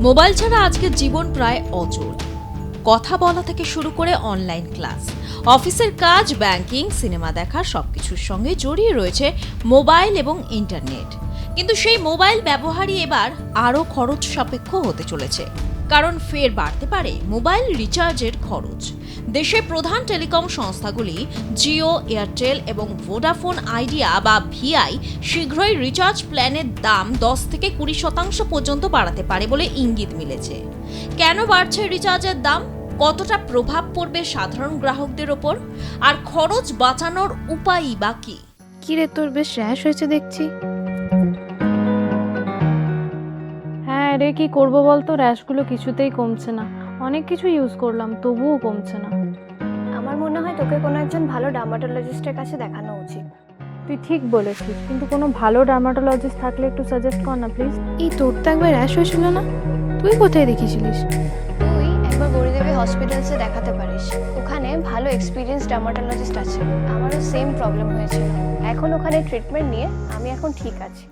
Mobile ছাড়া আজকের জীবন প্রায় অচল। কথা বলা থেকে শুরু করে অনলাইন ক্লাস, অফিসের কাজ, ব্যাংকিং, সিনেমা দেখা সবকিছুর সঙ্গে জড়িয়ে রয়েছে মোবাইল এবং ইন্টারনেট। কিন্তু সেই মোবাইল ব্যবহারই এবার আরও খরচ সাপেক্ষ হতে চলেছে, কারণ ফের বাড়তে পারে মোবাইল রিচার্জের খরচ। দেশের প্রধান টেলিকম সংস্থাগুলি জিও, এয়ারটেল এবং ভোডাফোন আইডিয়া বা ভিআই শীঘ্রই রিচার্জ প্ল্যানের দাম 10 থেকে 20% পর্যন্ত বাড়াতে পারে বলে ইঙ্গিত মিলেছে। কেন বাড়ছে রিচার্জের দাম, কতটা প্রভাব পড়বে সাধারণ গ্রাহকদের ওপর, আর খরচ বাঁচানোর উপায়ই বা কি? কিরে, তোর বেশ র্যাশ হয়েছে দেখছি। হ্যাঁ রে, কি করবো বলতো, র্যাশগুলো কিছুতেই কমছে না। অনেক কিছু ইউজ করলাম, তবুও কমছে না। আমার মনে হয় তোকে কোনো একজন ভালো ডার্মাটোলজিস্টের কাছে দেখানো উচিত। তুই ঠিক বলেছিস, কিন্তু কোনো ভালো ডার্মাটোলজিস্ট থাকলে একটু সাজেস্ট কর না প্লিজ। এই তোর তো একবার র্যাশ হয়েছিল না? তুই কোথায় দেখিয়েছিলিস? তুই একবার গৌরীদেবী হসপিটালসে দেখাতে পারিস, ওখানে ভালো এক্সপিরিয়েন্স ডার্মাটোলজিস্ট আছে। আমারও সেম প্রবলেম হয়েছিল, এখন ওখানে ট্রিটমেন্ট নিয়ে আমি এখন ঠিক আছি।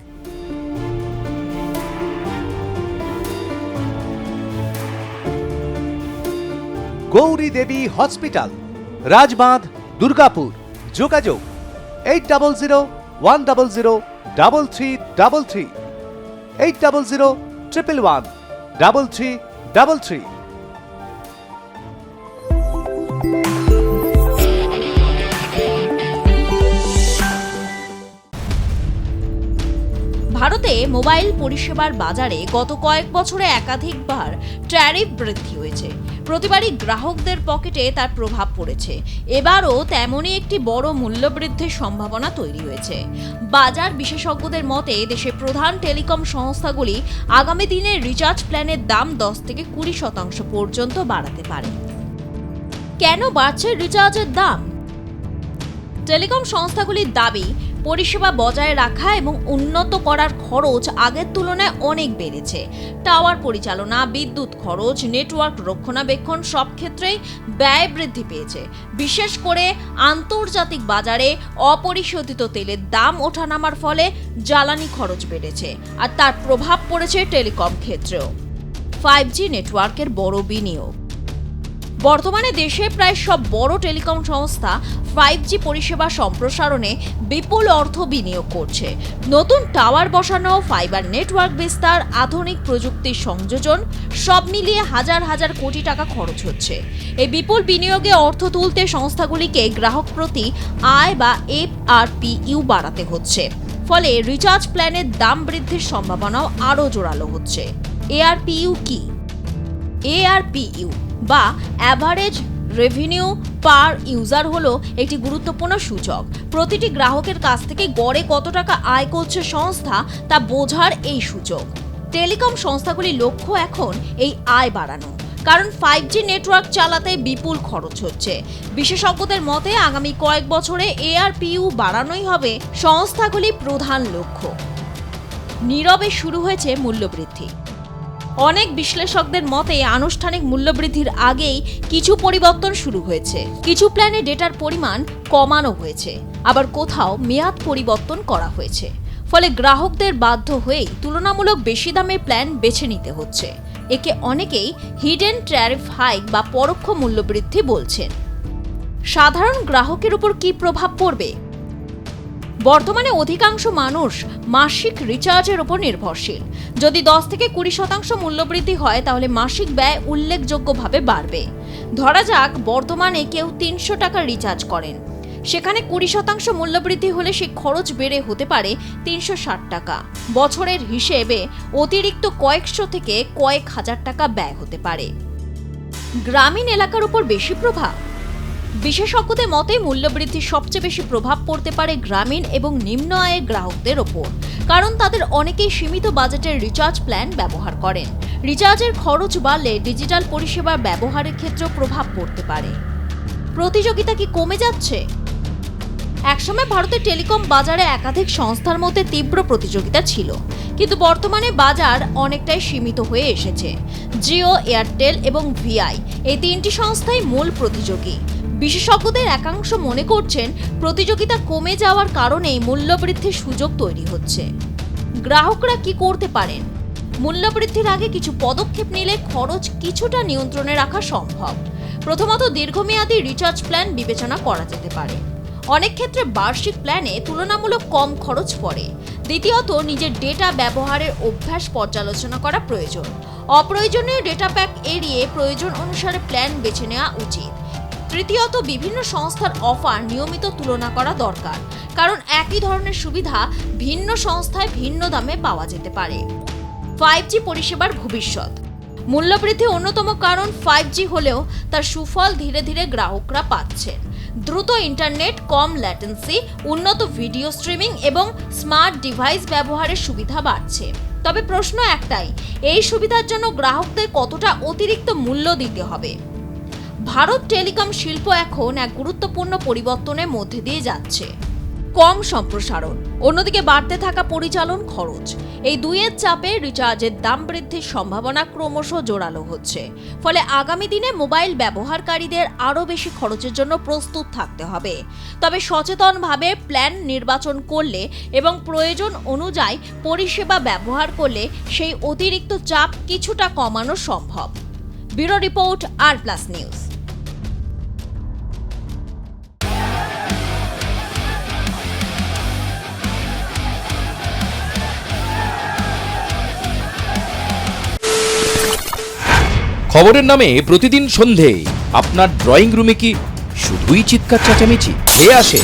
গৌরী দেবী হসপিটাল, রাজবাঁধ, দুর্গাপুর। যোগাযোগ 8001003333, 8001113333। ভারতে মোবাইল পরিষেবার বাজারে গত কয়েক বছরে একাধিকবার ট্যারিফ বৃদ্ধি হয়েছে। প্রতিবারই গ্রাহকদের পকেটে তার প্রভাব পড়েছে। এবারও তেমনই একটি বড় মূল্যবৃদ্ধির সম্ভাবনা তৈরি হয়েছে। বাজার বিশেষজ্ঞদের মতে দেশের প্রধান টেলিকম সংস্থাগুলি আগামী দিনে রিচার্জ প্ল্যানের দাম 10 থেকে 20% পর্যন্ত বাড়াতে পারে। কেন বাড়ছে রিচার্জের দাম? টেলিকম সংস্থাগুলির দাবি, পরিষেবা বজায় রাখা এবং উন্নত করার খরচ আগের তুলনায় অনেক বেড়েছে। টাওয়ার পরিচালনা, বিদ্যুৎ খরচ, নেটওয়ার্ক রক্ষণাবেক্ষণ সব ক্ষেত্রেই ব্যয় বৃদ্ধি পেয়েছে। বিশেষ করে আন্তর্জাতিক বাজারে অপরিশোধিত তেলের দাম ওঠানামার ফলে জ্বালানি খরচ বেড়েছে, আর তার প্রভাব পড়েছে টেলিকম ক্ষেত্রেও। 5G নেটওয়ার্কের বড় বিনিয়োগ। বর্তমানে দেশে প্রায় সব বড় টেলিকম সংস্থা 5G পরিষেবা সম্প্রসারণে বিপুল অর্থ বিনিয়োগ করছে। নতুন টাওয়ার বসানো, ফাইবার নেটওয়ার্ক বিস্তার, আধুনিক প্রযুক্তির সংযোজন সব মিলিয়ে হাজার হাজার কোটি টাকা খরচ হচ্ছে। এই বিপুল বিনিয়োগে অর্থ তুলতে সংস্থাগুলিকে গ্রাহক প্রতি আয় বা ARPU বাড়াতে হচ্ছে। ফলে রিচার্জ প্ল্যানের দাম বৃদ্ধির সম্ভাবনাও আরও জোরালো হচ্ছে। ARPU কি? ARPU বা অ্যাভারেজ রেভিনিউ পার ইউজার হলো একটি গুরুত্বপূর্ণ সূচক। প্রতিটি গ্রাহকের কাছ থেকে গড়ে কত টাকা আয় করছে সংস্থা তা বোঝার এই সূচক। টেলিকম সংস্থাগুলির লক্ষ্য এখন এই আয় বাড়ানো, কারণ 5G নেটওয়ার্ক চালাতে বিপুল খরচ হচ্ছে। বিশেষজ্ঞদের মতে আগামী কয়েক বছরে ARPU বাড়ানোই হবে সংস্থাগুলির প্রধান লক্ষ্য। নীরবে শুরু হয়েছে মূল্যবৃদ্ধি। অনেক বিশ্লেষকদের মতে আনুষ্ঠানিক মূল্যবৃদ্ধির আগেই কিছু পরিবর্তন শুরু হয়েছে। কিছু প্ল্যানে ডেটার পরিমাণ কমানো হয়েছে, আবার কোথাও মেয়াদ পরিবর্তন করা হয়েছে। ফলে গ্রাহকদের বাধ্য হয়েই তুলনামূলক বেশি দামের প্ল্যান বেছে নিতে হচ্ছে। একে অনেকেই হিডেন ট্যারিফ হাইক বা পরোক্ষ মূল্যবৃদ্ধি বলছেন। সাধারণ গ্রাহকের উপর কি প্রভাব পড়বে? বর্তমানে অধিকাংশ মানুষ মাসিক রিচার্জের উপর নির্ভরশীল। যদি 10 থেকে 20% মূল্যবৃদ্ধি হয় তাহলে মাসিক ব্যয় উল্লেখযোগ্যভাবে বাড়বে। ধরা যাক বর্তমানে কেউ 300 টাকা রিচার্জ করেন, সেখানে 20% মূল্যবৃদ্ধি হলে সে খরচ বেড়ে হতে পারে 360 টাকা। বছরের হিসেবে অতিরিক্ত কয়েকশো থেকে কয়েক হাজার টাকা ব্যয় হতে পারে। গ্রামীণ এলাকার উপর বেশি প্রভাব। বিশেষজ্ঞদের মতে মূল্যবৃদ্ধির সবচেয়ে বেশি প্রভাব পড়তে পারে গ্রামীণ এবং নিম্ন আয়ের গ্রাহকদের ওপর, কারণ তাদের অনেকেই সীমিত বাজেটের রিচার্জ প্ল্যান ব্যবহার করেন। রিচার্জের খরচ বাড়লে ডিজিটাল পরিষেবার ব্যবহারের ক্ষেত্রেও প্রভাব পড়তে পারে। প্রতিযোগিতা কি কমে যাচ্ছে? একসময় ভারতের টেলিকম বাজারে একাধিক সংস্থার মধ্যে তীব্র প্রতিযোগিতা ছিল, কিন্তু বর্তমানে বাজার অনেকটাই সীমিত হয়ে এসেছে। জিও, এয়ারটেল এবং ভিআই এই তিনটি সংস্থাই মূল প্রতিযোগী। বিশেষজ্ঞদের একাংশ মনে করছেন প্রতিযোগিতা কমে যাওয়ার কারণেই মূল্যবৃদ্ধির সুযোগ তৈরি হচ্ছে। গ্রাহকরা কি করতে পারেন? মূল্যবৃদ্ধির আগে কিছু পদক্ষেপ নিলে খরচ কিছুটা নিয়ন্ত্রণে রাখা সম্ভব। প্রথমত, দীর্ঘমেয়াদী রিচার্জ প্ল্যান বিবেচনা করা যেতে পারে। অনেক ক্ষেত্রে বার্ষিক প্ল্যানে তুলনামূলক কম খরচ পড়ে। দ্বিতীয়ত, নিজের ডেটা ব্যবহারের অভ্যাস পর্যালোচনা করা প্রয়োজন। অপ্রয়োজনীয় ডেটা প্যাক এড়িয়ে প্রয়োজন অনুসারে প্ল্যান বেছে নেওয়া উচিত। তৃতীয়ত, বিভিন্ন সংস্থার অফার নিয়মিত তুলনা করা দরকার, কারণ একই ধরনের সুবিধা ভিন্ন সংস্থায় ভিন্ন দামে পাওয়া যেতে পারে। 5G পরিষেবার ভবিষ্যৎ। মূল্যবৃদ্ধি অন্যতম কারণ 5G হলেও তার সুফল ধীরে ধীরে গ্রাহকরা পাচ্ছেন। দ্রুত ইন্টারনেট, কম ল্যাটেন্সি, উন্নত ভিডিও স্ট্রিমিং এবং স্মার্ট ডিভাইস ব্যবহারের সুবিধা বাড়ছে। তবে প্রশ্ন একটাই, এই সুবিধার জন্য গ্রাহকদের কতটা অতিরিক্ত মূল্য দিতে হবে? ভারত টেলিকম শিল্প এখন এক গুরুত্বপূর্ণ পরিবর্তনের মধ্যে দিয়ে যাচ্ছে। কম সম্প্রসারণ, অন্যদিকে বাড়তে থাকা পরিচালন খরচ, এই দুইয়ের চাপে রিচার্জের দাম বৃদ্ধির সম্ভাবনা ক্রমশ জোরালো হচ্ছে। ফলে আগামী দিনে মোবাইল ব্যবহারকারীদের আরও বেশি খরচের জন্য প্রস্তুত থাকতে হবে। তবে সচেতনভাবে প্ল্যান নির্বাচন করলে এবং প্রয়োজন অনুযায়ী পরিষেবা ব্যবহার করলে সেই অতিরিক্ত চাপ কিছুটা কমানো সম্ভব। ব্যুরো রিপোর্ট, আর প্লাস নিউজ। খবরের নামে প্রতিদিন সন্ধে আপনার ড্রয়িং রুমে কি শুধুই চিৎকার চেঁচামেচি খেয়ে আসে?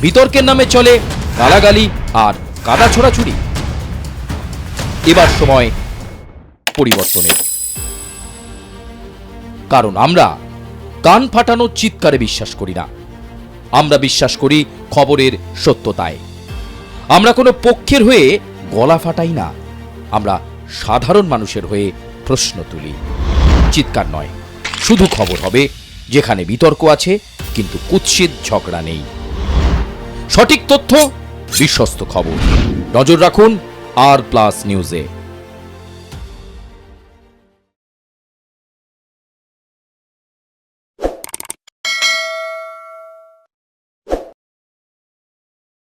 বিতর্কের নামে চলে গালাগালি আর কাদা ছোড়াছুড়ি। এবার সময় পরিবর্তনের, কারণ আমরা কান ফাটানো চিৎকারে বিশ্বাস করি না। আমরা বিশ্বাস করি খবরের সত্যতায়। আমরা কোনো পক্ষের হয়ে গলা ফাটাই না, আমরা সাধারণ মানুষের হয়ে প্রশ্ন তুলি। চিৎকার নয়, শুধু খবর হবে যেখানে বিতর্ক আছে কিন্তু কুৎসিত ঝগড়া নেই। সঠিক তথ্য, বিশ্বস্ত খবর। নজর রাখুন আর প্লাস নিউজে।